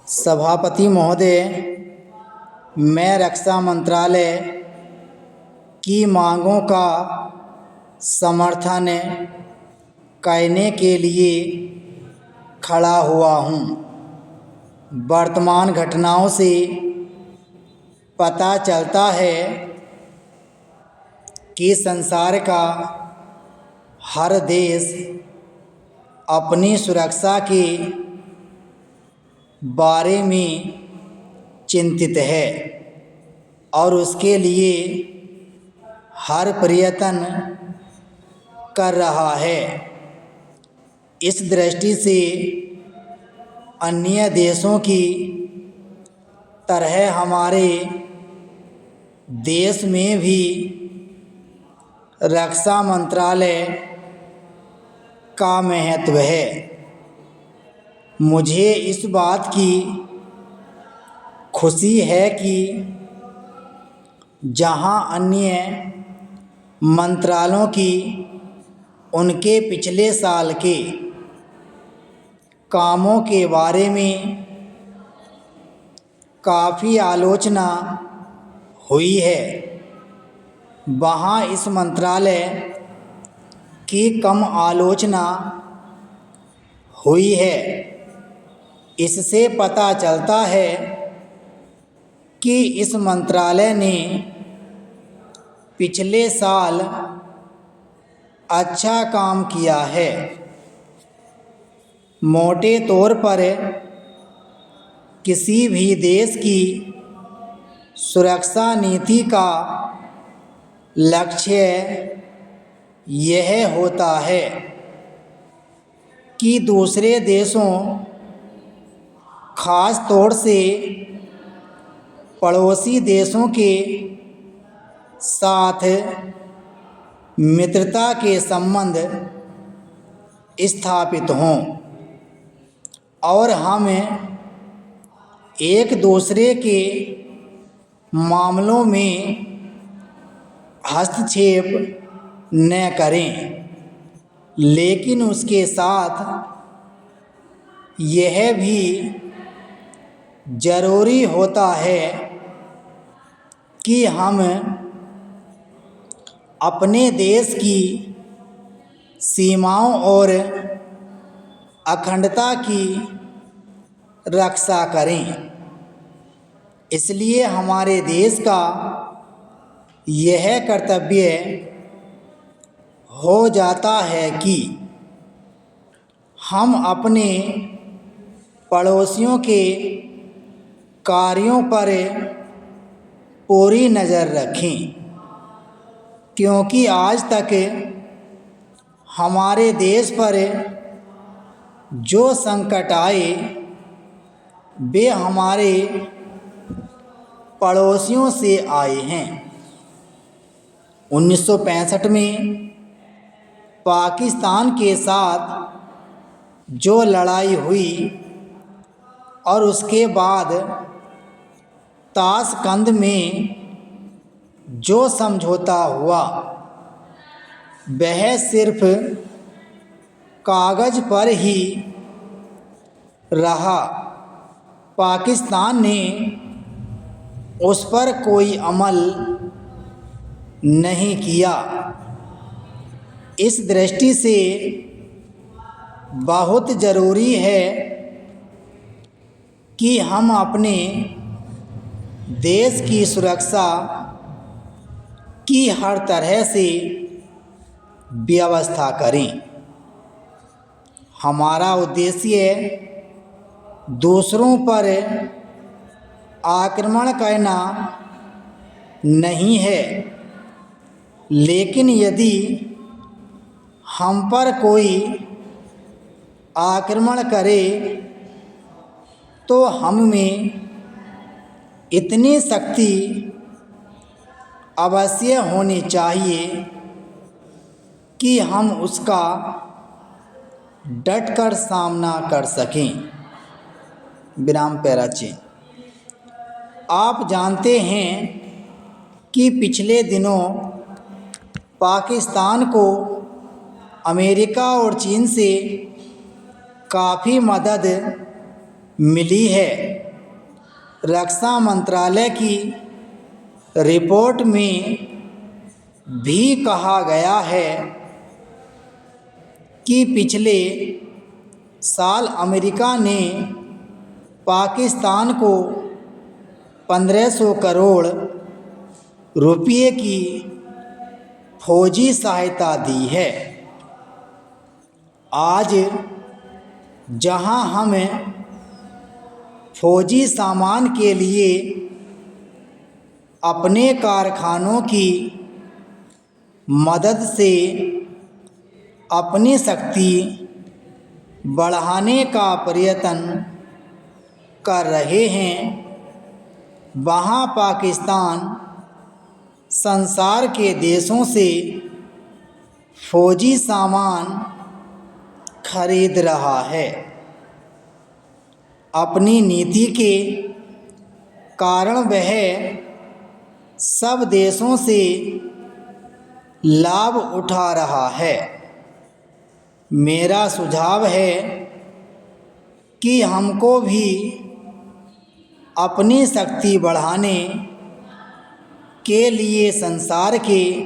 सभापति महोदय, मैं रक्षा मंत्रालय की मांगों का समर्थन करने के लिए खड़ा हुआ हूँ। वर्तमान घटनाओं से पता चलता है कि संसार का हर देश अपनी सुरक्षा के बारे में चिंतित है और उसके लिए हर प्रयत्न कर रहा है। इस दृष्टि से अन्य देशों की तरह हमारे देश में भी रक्षा मंत्रालय का महत्व है। मुझे इस बात की खुशी है कि जहां अन्य मंत्रालयों की उनके पिछले साल के कामों के बारे में काफ़ी आलोचना हुई है, वहाँ इस मंत्रालय की कम आलोचना हुई है। इससे पता चलता है कि इस मंत्रालय ने पिछले साल अच्छा काम किया है। मोटे तौर पर किसी भी देश की सुरक्षा नीति का लक्ष्य यह होता है कि दूसरे देशों, खास तौर से पड़ोसी देशों के साथ मित्रता के संबंध स्थापित हों और हम एक दूसरे के मामलों में हस्तक्षेप न करें। लेकिन उसके साथ यह भी ज़रूरी होता है कि हम अपने देश की सीमाओं और अखंडता की रक्षा करें। इसलिए हमारे देश का यह कर्तव्य हो जाता है कि हम अपने पड़ोसियों के कार्यों पर पूरी नज़र रखें, क्योंकि आज तक हमारे देश पर जो संकट आए वे हमारे पड़ोसियों से आए हैं। 1965 में पाकिस्तान के साथ जो लड़ाई हुई और उसके बाद ताशकंद में जो समझौता हुआ, वह सिर्फ कागज़ पर ही रहा। पाकिस्तान ने उस पर कोई अमल नहीं किया। इस दृष्टि से बहुत ज़रूरी है कि हम अपने देश की सुरक्षा की हर तरह से व्यवस्था करें। हमारा उद्देश्य दूसरों पर आक्रमण करना नहीं है, लेकिन यदि हम पर कोई आक्रमण करे तो हम में इतनी शक्ति अवश्य होनी चाहिए कि हम उसका डटकर सामना कर सकें। विराम पैराचे। आप जानते हैं कि पिछले दिनों पाकिस्तान को अमेरिका और चीन से काफ़ी मदद मिली है। रक्षा मंत्रालय की रिपोर्ट में भी कहा गया है कि पिछले साल अमेरिका ने पाकिस्तान को 1500 करोड़ रुपये की फौजी सहायता दी है। आज जहां हम फौजी सामान के लिए अपने कारखानों की मदद से अपनी शक्ति बढ़ाने का प्रयत्न कर रहे हैं, वहाँ पाकिस्तान संसार के देशों से फौजी सामान खरीद रहा है। अपनी नीति के कारण वह सब देशों से लाभ उठा रहा है। मेरा सुझाव है कि हमको भी अपनी शक्ति बढ़ाने के लिए संसार के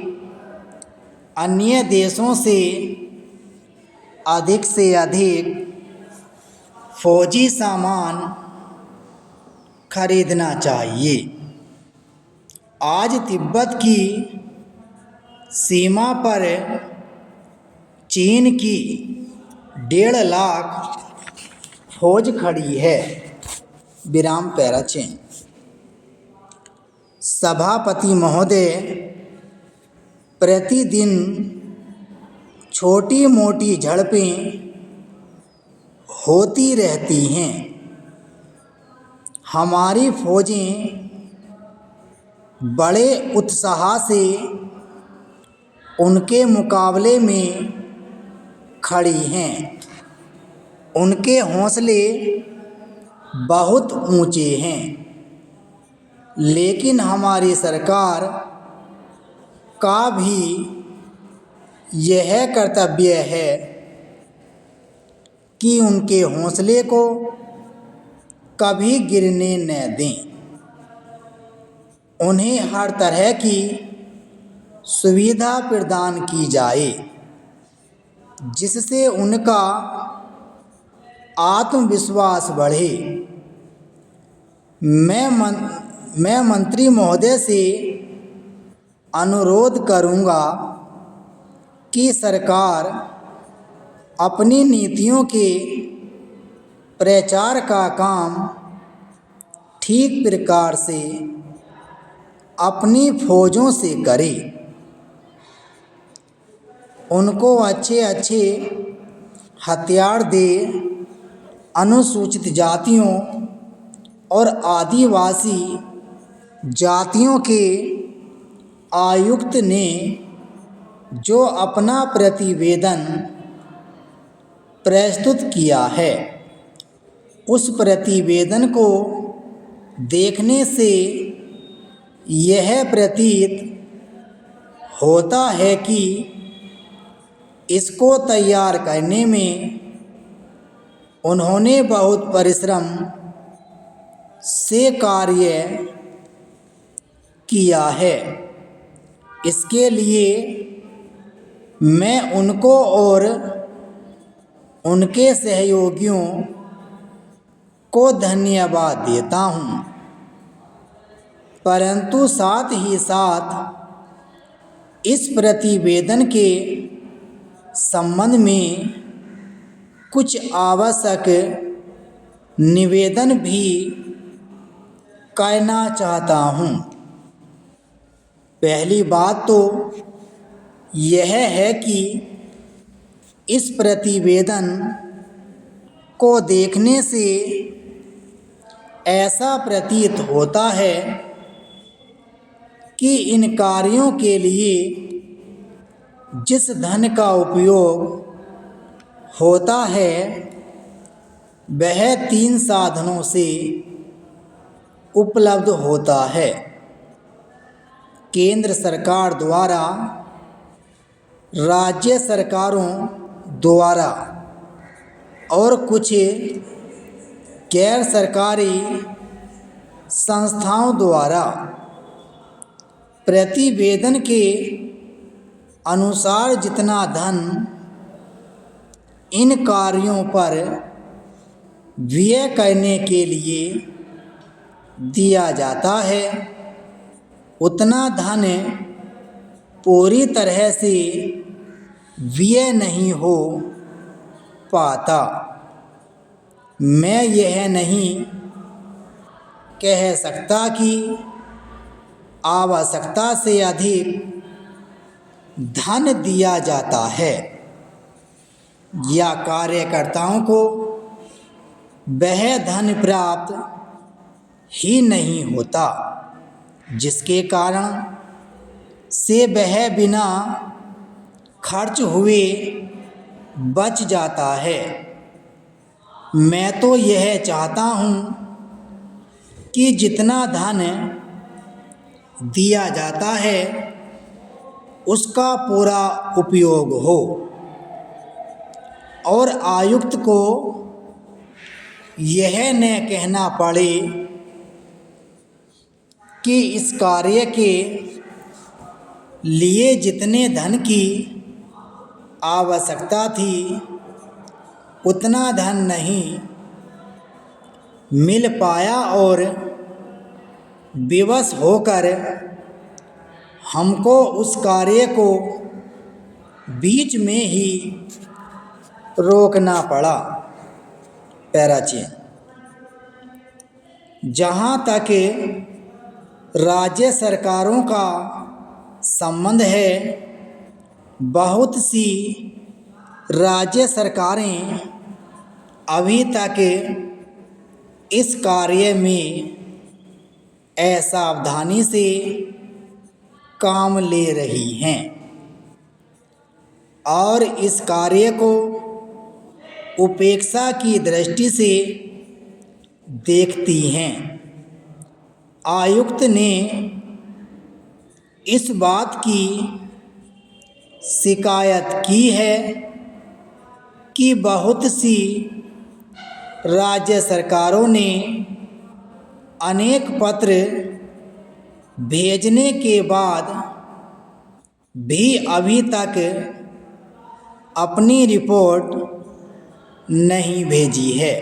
अन्य देशों से अधिक फौजी सामान खरीदना चाहिए। आज तिब्बत की सीमा पर चीन की 1.5 लाख फौज खड़ी है। विराम पैराचेन। सभापति महोदय, प्रतिदिन छोटी मोटी झड़पें होती रहती हैं। हमारी फौजें बड़े उत्साह से उनके मुकाबले में खड़ी हैं। उनके हौसले बहुत ऊंचे हैं, लेकिन हमारी सरकार का भी यह कर्तव्य है कि उनके हौसले को कभी गिरने न दें। उन्हें हर तरह की सुविधा प्रदान की जाए जिससे उनका आत्मविश्वास बढ़े। मैं मंत्री महोदय से अनुरोध करूंगा कि सरकार अपनी नीतियों के प्रचार का काम ठीक प्रकार से अपनी फौजों से करे। उनको अच्छे हथियार दे। अनुसूचित जातियों और आदिवासी जातियों के आयुक्त ने जो अपना प्रतिवेदन प्रस्तुत किया है, उस प्रतिवेदन को देखने से यह प्रतीत होता है कि इसको तैयार करने में उन्होंने बहुत परिश्रम से कार्य किया है। इसके लिए मैं उनको और उनके सहयोगियों को धन्यवाद देता हूँ, परंतु साथ ही साथ इस प्रतिवेदन के संबंध में कुछ आवश्यक निवेदन भी कहना चाहता हूँ। पहली बात तो यह है कि इस प्रतिवेदन को देखने से ऐसा प्रतीत होता है कि इन कार्यों के लिए जिस धन का उपयोग होता है वह 3 साधनों से उपलब्ध होता है। केंद्र सरकार द्वारा, राज्य सरकारों द्वारा और कुछ गैर सरकारी संस्थाओं द्वारा प्रतिवेदन के अनुसार जितना धन इन कार्यों पर व्यय करने के लिए दिया जाता है, उतना धन पूरी तरह से व्यय नहीं हो पाता। मैं यह नहीं कह सकता कि आवश्यकता से अधिक धन दिया जाता है या कार्यकर्ताओं को वह धन प्राप्त ही नहीं होता जिसके कारण से वह बिना खर्च हुए बच जाता है। मैं तो यह चाहता हूँ कि जितना धन दिया जाता है उसका पूरा उपयोग हो और आयुक्त को यह न कहना पड़े कि इस कार्य के लिए जितने धन की आवश्यकता थी उतना धन नहीं मिल पाया और विवश होकर हमको उस कार्य को बीच में ही रोकना पड़ा। पैराचीन। जहाँ तक राज्य सरकारों का संबंध है, बहुत सी राज्य सरकारें अभी तक इस कार्य में असावधानी से काम ले रही हैं और इस कार्य को उपेक्षा की दृष्टि से देखती हैं। आयुक्त ने इस बात की शिकायत की है कि बहुत सी राज्य सरकारों ने अनेक पत्र भेजने के बाद भी अभी तक अपनी रिपोर्ट नहीं भेजी है।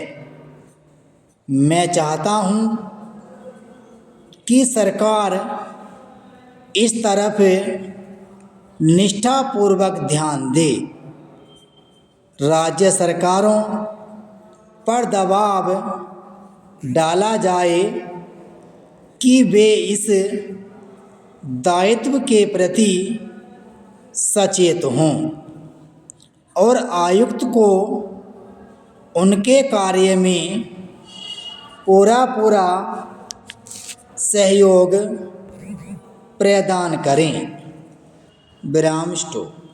मैं चाहता हूँ कि सरकार इस तरफ निष्ठापूर्वक ध्यान दे, राज्य सरकारों पर दबाव डाला जाए कि वे इस दायित्व के प्रति सचेत हों और आयुक्त को उनके कार्य में पूरा सहयोग प्रदान करें। विराम स्टॉप।